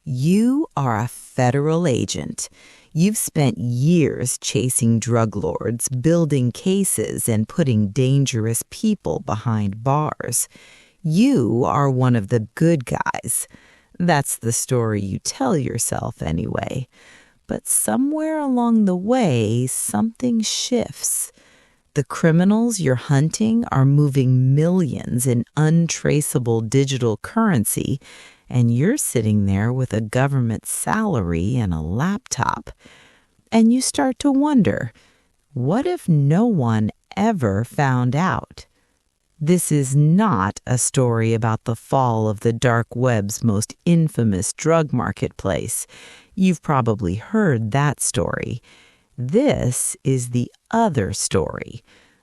You are a federal agent. You've spent years chasing drug lords, building cases, and putting dangerous people behind bars. You are one of the good guys. That's the story you tell yourself anyway. But somewhere along the way, something shifts. The criminals you're hunting are moving millions in untraceable digital currency, and you're sitting there with a government salary and a laptop. And you start to wonder, what if no one ever found out? This is not a story about the fall of the dark web's most infamous drug marketplace. You've probably heard that story. This is the other story,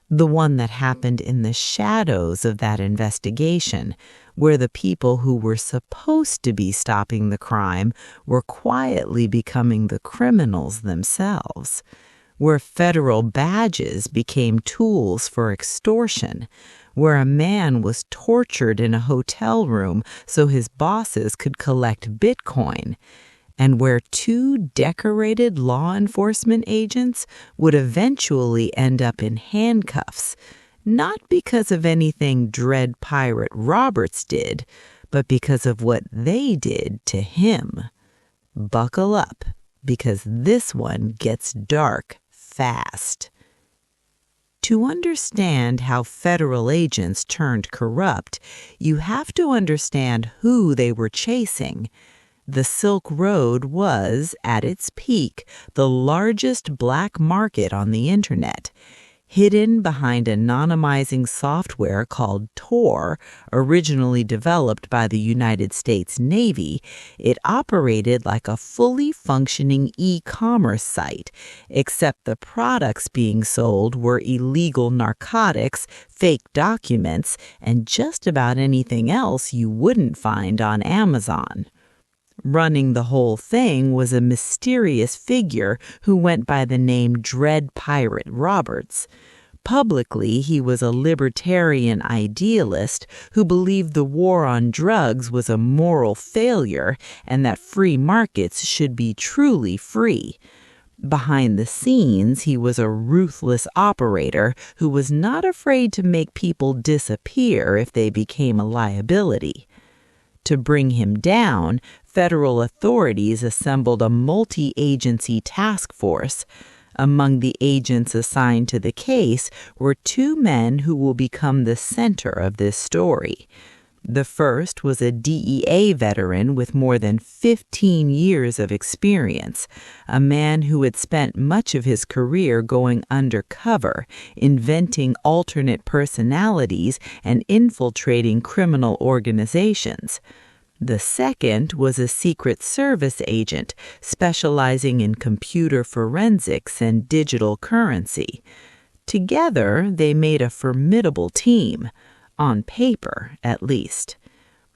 the one that happened in the shadows of that investigation, where the people who were supposed to be stopping the crime were quietly becoming the criminals themselves, where federal badges became tools for extortion, where a man was tortured in a hotel room so his bosses could collect Bitcoin, and where two decorated law enforcement agents would eventually end up in handcuffs, not because of anything Dread Pirate Roberts did, but because of what they did to him. Buckle up, because this one gets dark fast. To understand how federal agents turned corrupt, you have to understand who they were chasing. The Silk Road was, at its peak, the largest black market on the internet. Hidden behind anonymizing software called Tor, originally developed by the United States Navy, it operated like a fully functioning e-commerce site, except the products being sold were illegal narcotics, fake documents, and just about anything else you wouldn't find on Amazon. Running the whole thing was a mysterious figure who went by the name Dread Pirate Roberts. Publicly, he was a libertarian idealist who believed the war on drugs was a moral failure and that free markets should be truly free. Behind the scenes, he was a ruthless operator who was not afraid to make people disappear if they became a liability. To bring him down, federal authorities assembled a multi-agency task force. Among the agents assigned to the case were two men who will become the center of this story. The first was a DEA veteran with more than 15 years of experience, a man who had spent much of his career going undercover, inventing alternate personalities and infiltrating criminal organizations. The second was a Secret Service agent specializing in computer forensics and digital currency. Together, they made a formidable team. On paper, at least.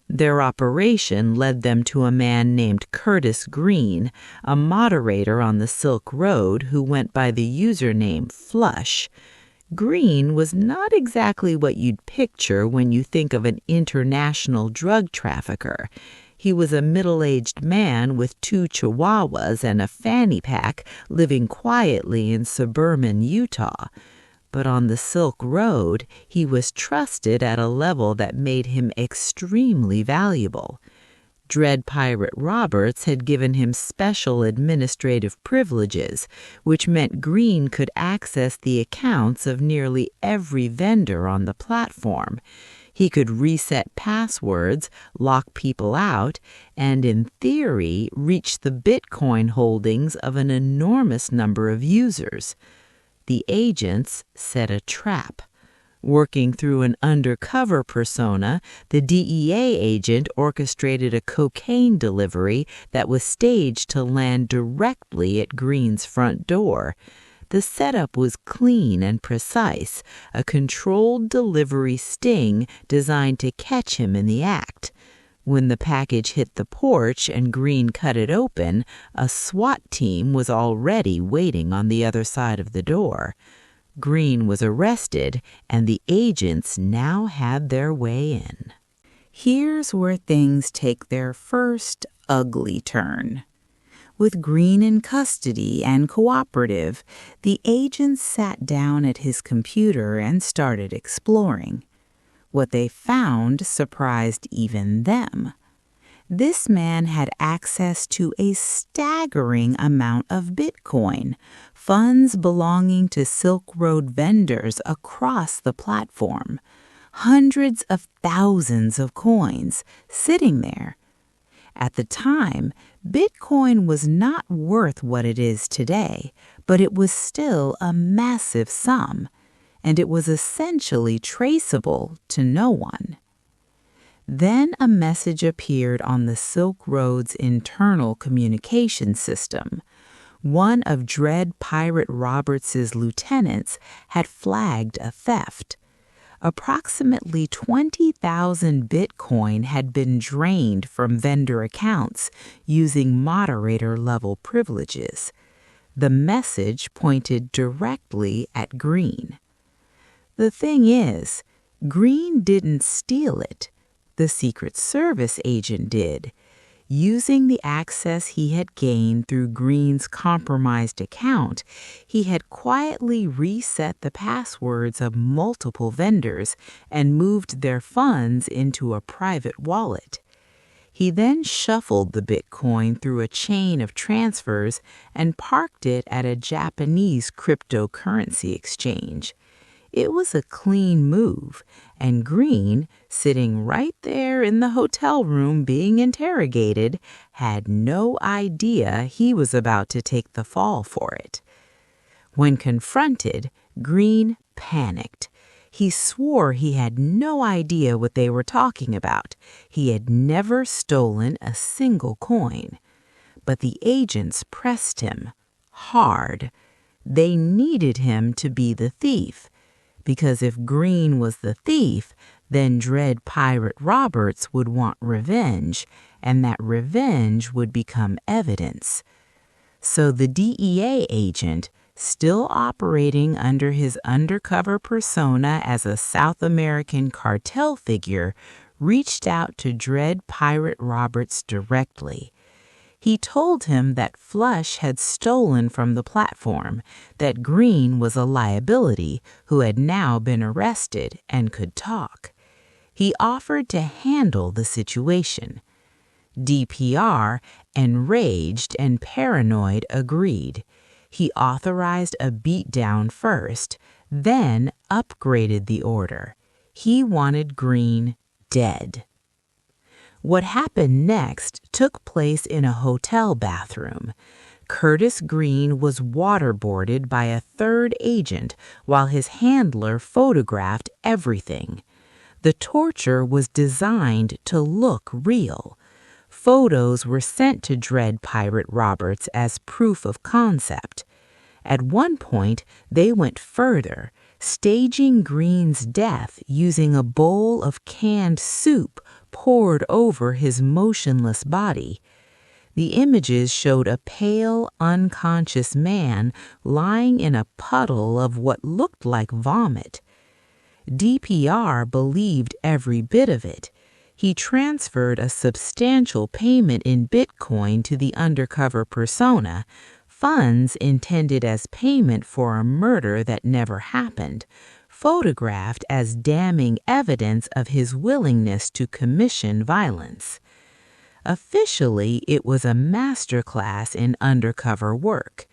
Their operation led them to a man named Curtis Green, a moderator on the Silk Road who went by the username Flush. Green was not exactly what you'd picture when you think of an international drug trafficker. He was a middle-aged man with two chihuahuas and a fanny pack living quietly in suburban Utah. But on the Silk Road, he was trusted at a level that made him extremely valuable. Dread Pirate Roberts had given him special administrative privileges, which meant Green could access the accounts of nearly every vendor on the platform. He could reset passwords, lock people out, and in theory, reach the Bitcoin holdings of an enormous number of users. The agents set a trap. Working through an undercover persona, the DEA agent orchestrated a cocaine delivery that was staged to land directly at Green's front door. The setup was clean and precise, a controlled delivery sting designed to catch him in the act. When the package hit the porch and Green cut it open, a SWAT team was already waiting on the other side of the door. Green was arrested, and the agents now had their way in. Here's where things take their first ugly turn. With Green in custody and cooperative, the agents sat down at his computer and started exploring. What they found surprised even them. This man had access to a staggering amount of Bitcoin, funds belonging to Silk Road vendors across the platform. Hundreds of thousands of coins sitting there. At the time, Bitcoin was not worth what it is today, but it was still a massive sum, and it was essentially traceable to no one. Then a message appeared on the Silk Road's internal communication system. One of Dread Pirate Roberts's lieutenants had flagged a theft. Approximately 20,000 Bitcoin had been drained from vendor accounts using moderator-level privileges. The message pointed directly at Green. The thing is, Green didn't steal it. The Secret Service agent did. Using the access he had gained through Green's compromised account, he had quietly reset the passwords of multiple vendors and moved their funds into a private wallet. He then shuffled the Bitcoin through a chain of transfers and parked it at a Japanese cryptocurrency exchange. It was a clean move, and Green, sitting right there in the hotel room being interrogated, had no idea he was about to take the fall for it. When confronted, Green panicked. He swore he had no idea what they were talking about. He had never stolen a single coin. But the agents pressed him hard. They needed him to be the thief. Because if Green was the thief, then Dread Pirate Roberts would want revenge, and that revenge would become evidence. So the DEA agent, still operating under his undercover persona as a South American cartel figure, reached out to Dread Pirate Roberts directly. He told him that Flush had stolen from the platform, that Green was a liability who had now been arrested and could talk. He offered to handle the situation. DPR, enraged and paranoid, agreed. He authorized a beatdown first, then upgraded the order. He wanted Green dead. What happened next took place in a hotel bathroom. Curtis Green was waterboarded by a third agent while his handler photographed everything. The torture was designed to look real. Photos were sent to Dread Pirate Roberts as proof of concept. At one point, they went further, staging Green's death using a bowl of canned soup poured over his motionless body. The images showed a pale, unconscious man lying in a puddle of what looked like vomit. DPR believed every bit of it. He transferred a substantial payment in Bitcoin to the undercover persona, funds intended as payment for a murder that never happened, photographed as damning evidence of his willingness to commission violence. Officially, it was a masterclass in undercover work.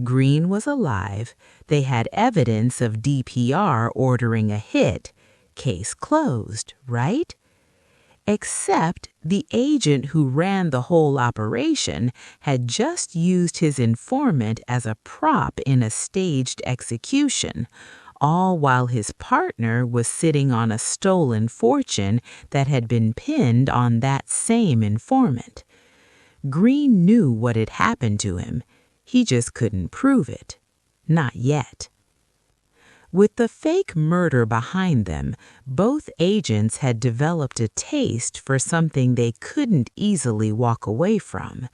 Green was alive. They had evidence of DPR ordering a hit. Case closed, right? Except the agent who ran the whole operation had just used his informant as a prop in a staged execution, all while his partner was sitting on a stolen fortune that had been pinned on that same informant. Green knew what had happened to him. He just couldn't prove it. Not yet. With the fake murder behind them, both agents had developed a taste for something they couldn't easily walk away from.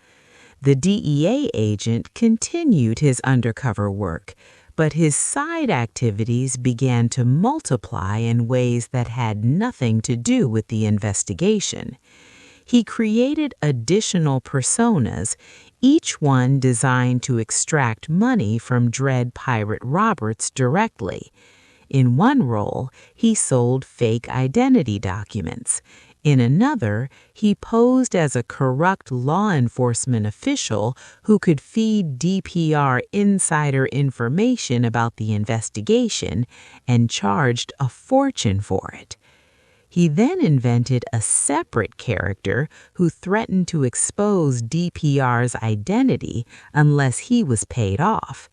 The DEA agent continued his undercover work, but his side activities began to multiply in ways that had nothing to do with the investigation. He created additional personas, each one designed to extract money from Dread Pirate Roberts directly. In one role, he sold fake identity documents. In another, he posed as a corrupt law enforcement official who could feed DPR insider information about the investigation and charged a fortune for it. He then invented a separate character who threatened to expose DPR's identity unless he was paid off.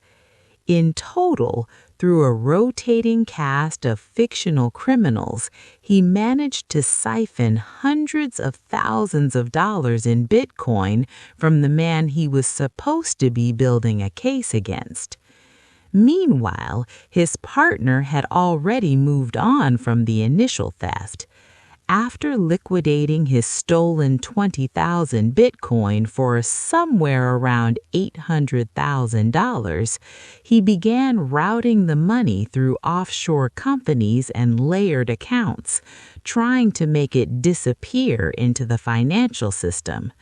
In total, through a rotating cast of fictional criminals, he managed to siphon hundreds of thousands of dollars in Bitcoin from the man he was supposed to be building a case against. Meanwhile, his partner had already moved on from the initial theft. After liquidating his stolen 20,000 Bitcoin for somewhere around $800,000, he began routing the money through offshore companies and layered accounts, trying to make it disappear into the financial system.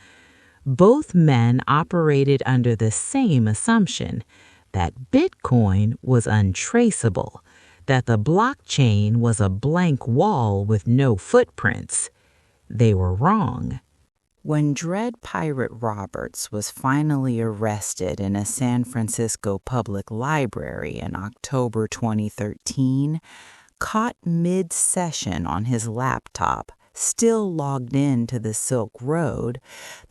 Both men operated under the same assumption that Bitcoin was untraceable, that the blockchain was a blank wall with no footprints. They were wrong. When Dread Pirate Roberts was finally arrested in a San Francisco public library in October 2013, caught mid-session on his laptop, still logged in to the Silk Road,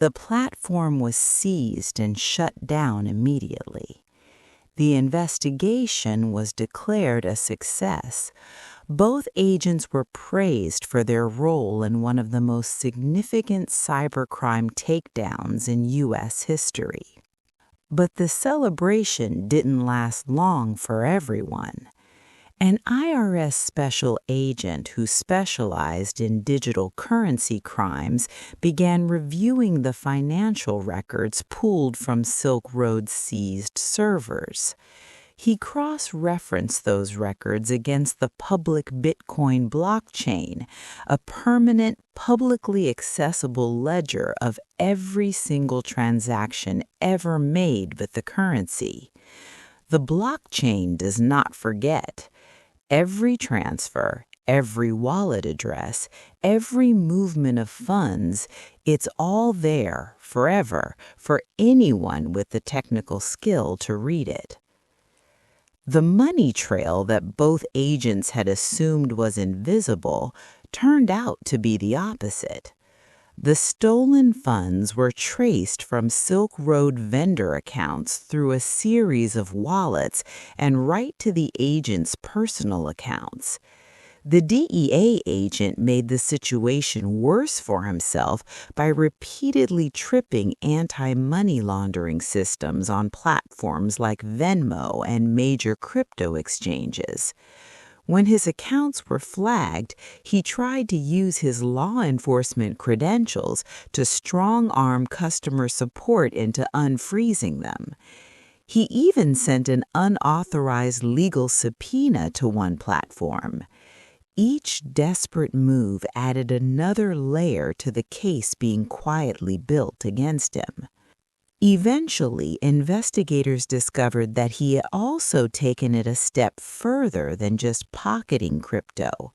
the platform was seized and shut down immediately. The investigation was declared a success. Both agents were praised for their role in one of the most significant cybercrime takedowns in U.S. history. But the celebration didn't last long for everyone. An IRS special agent who specialized in digital currency crimes began reviewing the financial records pulled from Silk Road's seized servers. He cross-referenced those records against the public Bitcoin blockchain, a permanent, publicly accessible ledger of every single transaction ever made with the currency. The blockchain does not forget. Every transfer, every wallet address, every movement of funds, it's all there forever for anyone with the technical skill to read it. The money trail that both agents had assumed was invisible turned out to be the opposite. The stolen funds were traced from Silk Road vendor accounts through a series of wallets and right to the agent's personal accounts. The DEA agent made the situation worse for himself by repeatedly tripping anti-money laundering systems on platforms like Venmo and major crypto exchanges. When his accounts were flagged, he tried to use his law enforcement credentials to strong-arm customer support into unfreezing them. He even sent an unauthorized legal subpoena to one platform. Each desperate move added another layer to the case being quietly built against him. Eventually, investigators discovered that he had also taken it a step further than just pocketing crypto.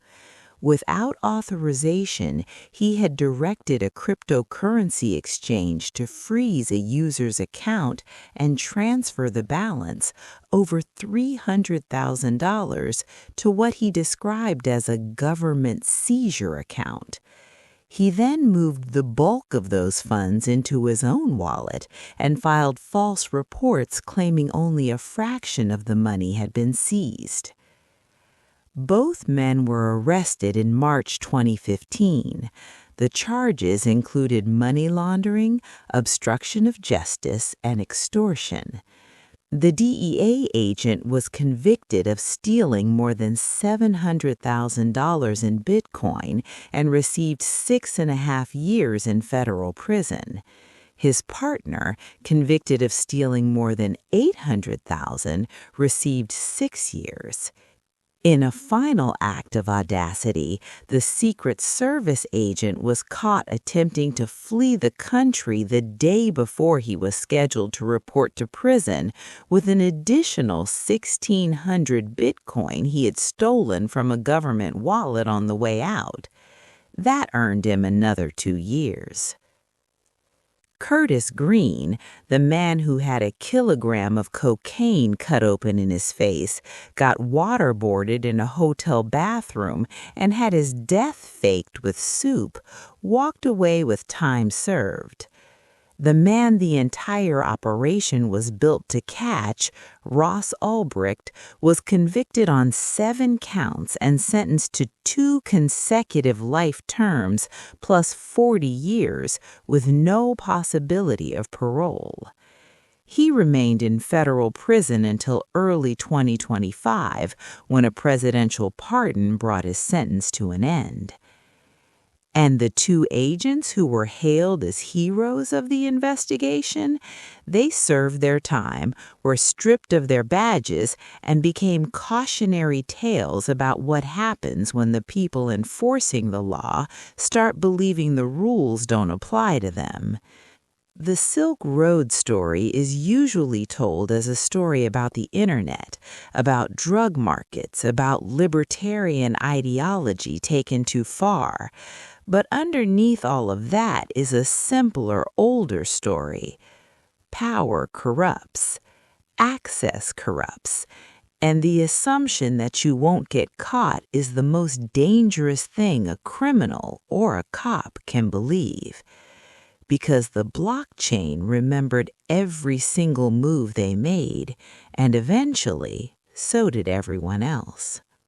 Without authorization, he had directed a cryptocurrency exchange to freeze a user's account and transfer the balance, over $300,000, to what he described as a government seizure account. He then moved the bulk of those funds into his own wallet and filed false reports claiming only a fraction of the money had been seized. Both men were arrested in March 2015. The charges included money laundering, obstruction of justice, and extortion. The DEA agent was convicted of stealing more than $700,000 in Bitcoin and received 6.5 years in federal prison. His partner, convicted of stealing more than $800,000, received 6 years. In a final act of audacity, the Secret Service agent was caught attempting to flee the country the day before he was scheduled to report to prison with an additional 1,600 Bitcoin he had stolen from a government wallet on the way out. That earned him another 2 years. Curtis Green, the man who had a kilogram of cocaine cut open in his face, got waterboarded in a hotel bathroom and had his death faked with soup, walked away with time served. The man the entire operation was built to catch, Ross Ulbricht, was convicted on 7 counts and sentenced to 2 consecutive life terms plus 40 years with no possibility of parole. He remained in federal prison until early 2025, when a presidential pardon brought his sentence to an end. And the 2 agents who were hailed as heroes of the investigation, they served their time, were stripped of their badges, and became cautionary tales about what happens when the people enforcing the law start believing the rules don't apply to them. The Silk Road story is usually told as a story about the internet, about drug markets, about libertarian ideology taken too far. But underneath all of that is a simpler, older story. Power corrupts. Access corrupts. And the assumption that you won't get caught is the most dangerous thing a criminal or a cop can believe. Because the blockchain remembered every single move they made, and eventually, so did everyone else.